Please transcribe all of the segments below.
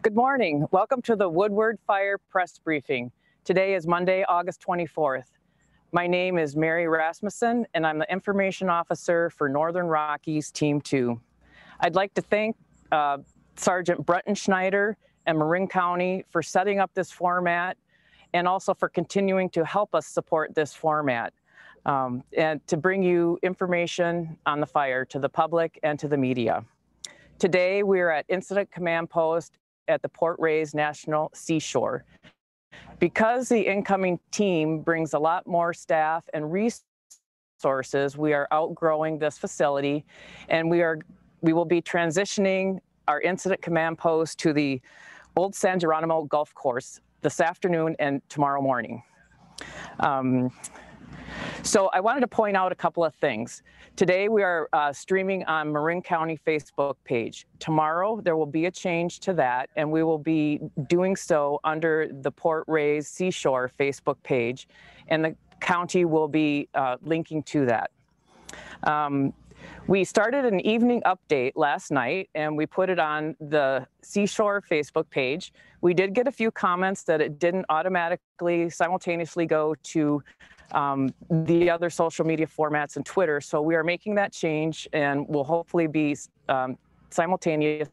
Good morning. Welcome to the Woodward Fire Press Briefing. Today is Monday, August 24th. My name is Mary Rasmussen, and I'm the Information Officer for Northern Rockies Team 2. I'd like to thank Sergeant Brenton Schneider and Marin County for setting up this format and also for continuing to help us support this format and to bring you information on the fire to the public and to the media. Today, we are at Incident Command Post at the Port Reyes National Seashore. Because the incoming team brings a lot more staff and resources, we are outgrowing this facility, and we will be transitioning our Incident Command Post to the Old San Geronimo Golf Course this afternoon and tomorrow morning. So I wanted to point out a couple of things. Today we are streaming on Marin County Facebook page. Tomorrow there will be a change to that, and we will be doing so under the Port Reyes Seashore Facebook page, and the county will be linking to that. We started an evening update last night, and we put it on the Seashore Facebook page. We did get a few comments that it didn't automatically simultaneously go to the other social media formats and Twitter. So we are making that change, and will hopefully be simultaneous.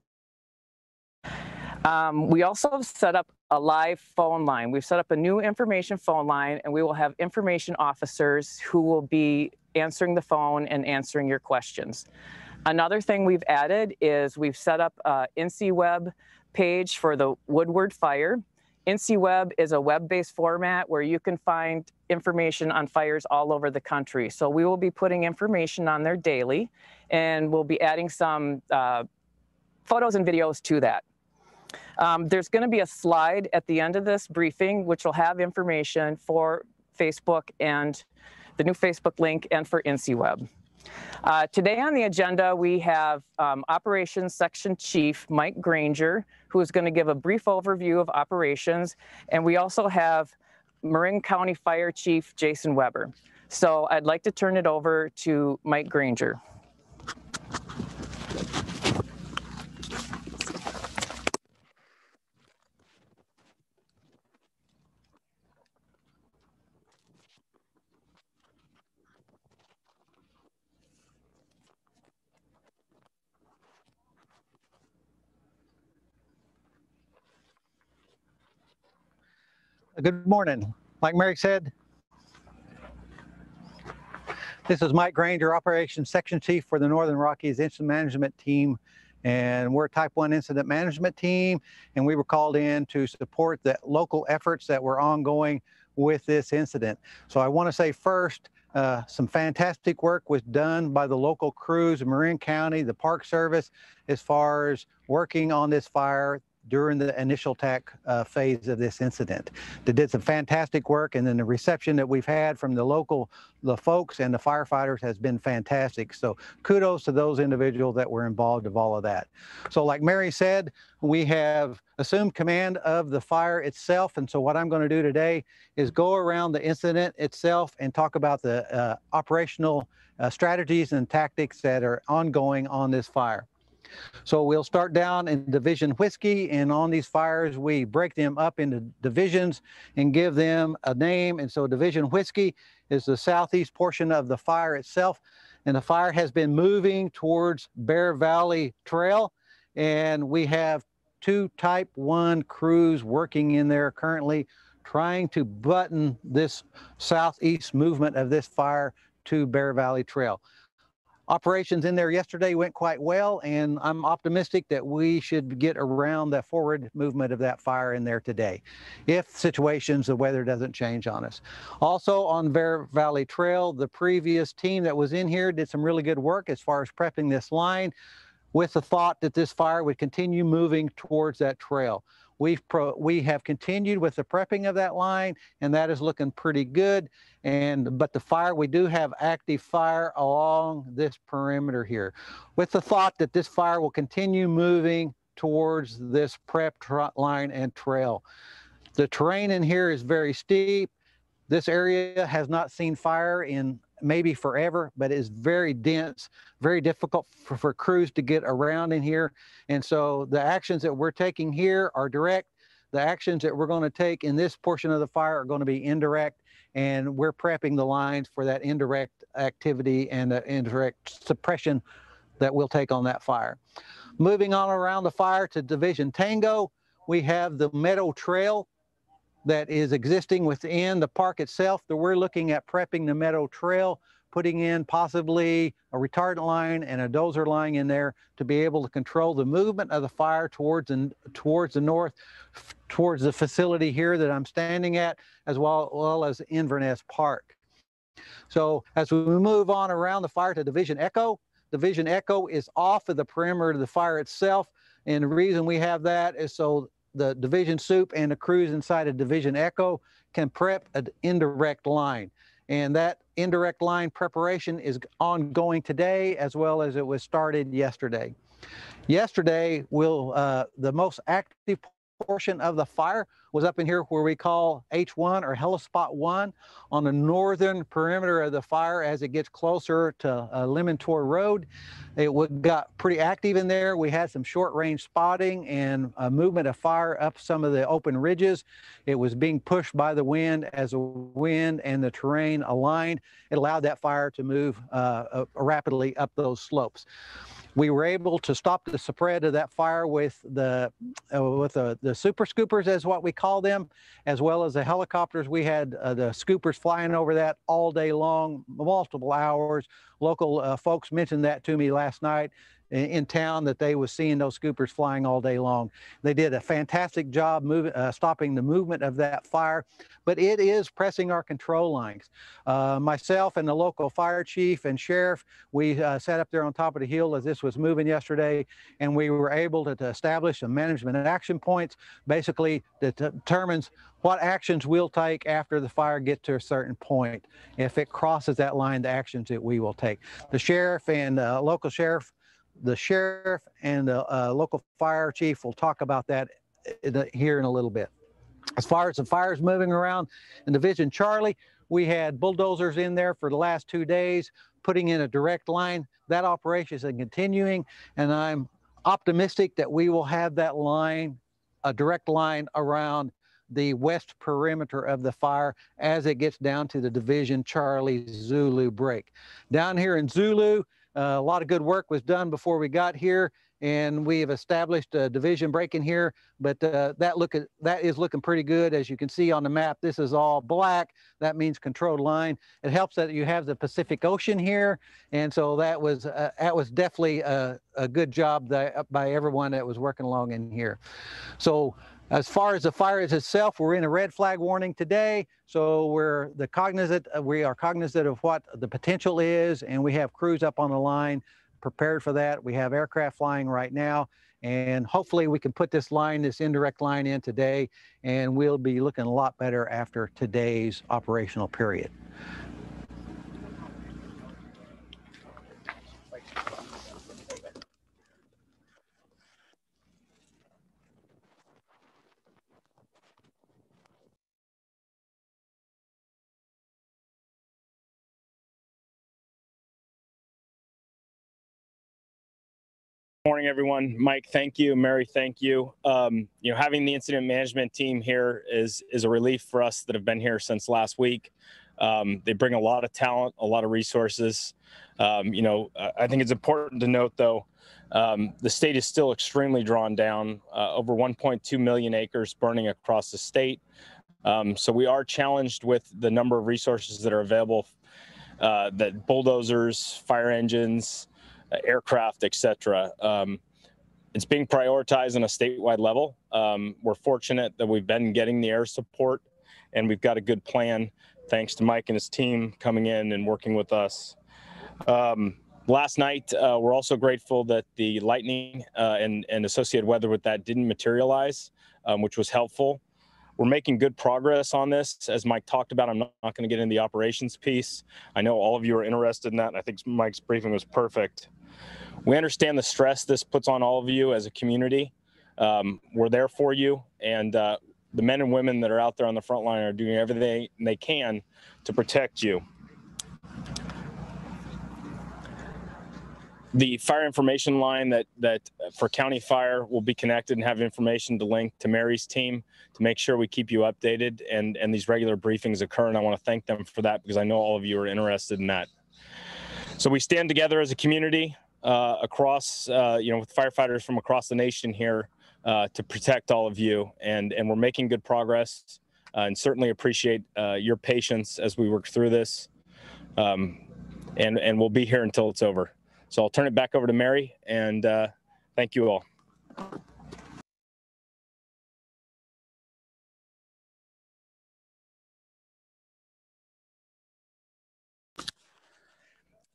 We also have set up a live phone line. We've set up a new information phone line, and we will have information officers who will be answering the phone and answering your questions. Another thing we've added is we've set up an NCWeb page for the Woodward Fire. NCWeb is a web-based format where you can find information on fires all over the country. So we will be putting information on there daily, and we'll be adding some photos and videos to that. There's going to be a slide at the end of this briefing which will have information for Facebook and the new Facebook link, and for NCWeb. Today on the agenda, we have Operations Section Chief Mike Granger, who is going to give a brief overview of operations, and we also have Marin County Fire Chief Jason Weber. So I'd like to turn it over to Mike Granger. Good morning. Like Mary said, this is Mike Granger, Operations Section Chief for the Northern Rockies Incident Management Team, and we're a Type 1 Incident Management Team, and we were called in to support the local efforts that were ongoing with this incident. So I want to say first, some fantastic work was done by the local crews in Marin County, the Park Service, as far as working on this fire during the initial attack phase of this incident. They did some fantastic work, and then the reception that we've had from the folks and the firefighters has been fantastic. So kudos to those individuals that were involved of all of that. So like Mary said, we have assumed command of the fire itself, and so what I'm going to do today is go around the incident itself and talk about the operational strategies and tactics that are ongoing on this fire. So we'll start down in Division Whiskey, and on these fires we break them up into divisions and give them a name. And so Division Whiskey is the southeast portion of the fire itself, and the fire has been moving towards Bear Valley Trail, and we have 2 Type 1 crews working in there currently trying to button this southeast movement of this fire to Bear Valley Trail. Operations in there yesterday went quite well, and I'm optimistic that we should get around the forward movement of that fire in there today, if situations, the weather doesn't change on us. Also on Bear Valley Trail, the previous team that was in here did some really good work as far as prepping this line with the thought that this fire would continue moving towards that trail. We have continued with the prepping of that line, and that is looking pretty good. But the fire, we do have active fire along this perimeter here, with the thought that this fire will continue moving towards this prep line and trail. The terrain in here is very steep. This area has not seen fire in maybe forever, but it's very dense, very difficult for crews to get around in here. And so the actions that we're taking here are direct. The actions that we're going to take in this portion of the fire are going to be indirect, and we're prepping the lines for that indirect activity and the indirect suppression that we'll take on that fire. Moving on around the fire to Division Tango, we have the Meadow Trail that is existing within the park itself. That we're looking at prepping the Meadow Trail, putting in possibly a retardant line and a dozer line in there to be able to control the movement of the fire towards the north, towards the facility here that I'm standing at, as well as Inverness Park. So as we move on around the fire to Division Echo is off of the perimeter of the fire itself. And the reason we have that is so the Division Soup and the crews inside of Division Echo can prep an indirect line. And that indirect line preparation is ongoing today, as well as it was started yesterday. Yesterday, the most active portion of the fire was up in here where we call H1 or Hellespot 1 on the northern perimeter of the fire as it gets closer to Lemontor Road. It got pretty active in there. We had some short range spotting and movement of fire up some of the open ridges. It was being pushed by the wind. As the wind and the terrain aligned, it allowed that fire to move rapidly up those slopes. We were able to stop the spread of that fire with the super scoopers, as what we call them, as well as the helicopters. We had the scoopers flying over that all day long, multiple hours. Local folks mentioned that to me last night in town, that they was seeing those scoopers flying all day long. They did a fantastic job stopping the movement of that fire, but it is pressing our control lines. Myself and the local fire chief and sheriff, we sat up there on top of the hill as this was moving yesterday, and we were able to establish some management action points, basically that determines what actions we'll take after the fire gets to a certain point. If it crosses that line, the actions that we will take. The sheriff and local sheriff, the sheriff and the local fire chief will talk about that here in a little bit. As far as the fires moving around in Division Charlie, we had bulldozers in there for the last 2 days, putting in a direct line. That operation is continuing, and I'm optimistic that we will have that line, a direct line around the west perimeter of the fire as it gets down to the Division Charlie Zulu break. Down here in Zulu, a lot of good work was done before we got here, and we have established a division break in here, but that is looking pretty good. As you can see on the map, this is all black. That means controlled line. It helps that you have the Pacific Ocean here, and so that was definitely a good job by everyone that was working along in here. So as far as the fire itself, we're in a red flag warning today, so we are cognizant of what the potential is, and we have crews up on the line prepared for that. We have aircraft flying right now, and hopefully we can put this indirect line in today, and we'll be looking a lot better after today's operational period. Morning, everyone. Mike, thank you. Mary, thank you. Having the incident management team here is a relief for us that have been here since last week. They bring a lot of talent, a lot of resources. I think it's important to note, though, the state is still extremely drawn down, over 1.2 million acres burning across the state. So we are challenged with the number of resources that are available, that bulldozers, fire engines, aircraft, etc. It's being prioritized on a statewide level. We're fortunate that we've been getting the air support, and we've got a good plan thanks to Mike and his team coming in and working with us. Last night, we're also grateful that the lightning and associated weather with that didn't materialize, which was helpful. We're making good progress on this. As Mike talked about, I'm not going to get into the operations piece. I know all of you are interested in that, and I think Mike's briefing was perfect. We understand the stress this puts on all of you as a community. We're there for you, and the men and women that are out there on the front line are doing everything they can to protect you. The fire information line that for County Fire will be connected and have information to link to Mary's team to make sure we keep you updated and these regular briefings occur. And I want to thank them for that because I know all of you are interested in that. So we stand together as a community across, with firefighters from across the nation here to protect all of you. And we're making good progress and certainly appreciate your patience as we work through this. And we'll be here until it's over. So I'll turn it back over to Mary, and thank you all.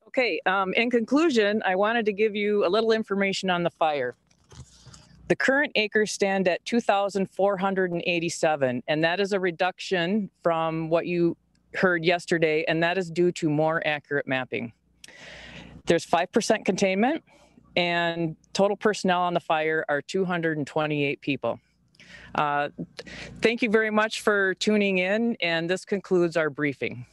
Okay, in conclusion, I wanted to give you a little information on the fire. The current acres stand at 2,487, and that is a reduction from what you heard yesterday, and that is due to more accurate mapping. There's 5% containment, and total personnel on the fire are 228 people. Thank you very much for tuning in, and this concludes our briefing.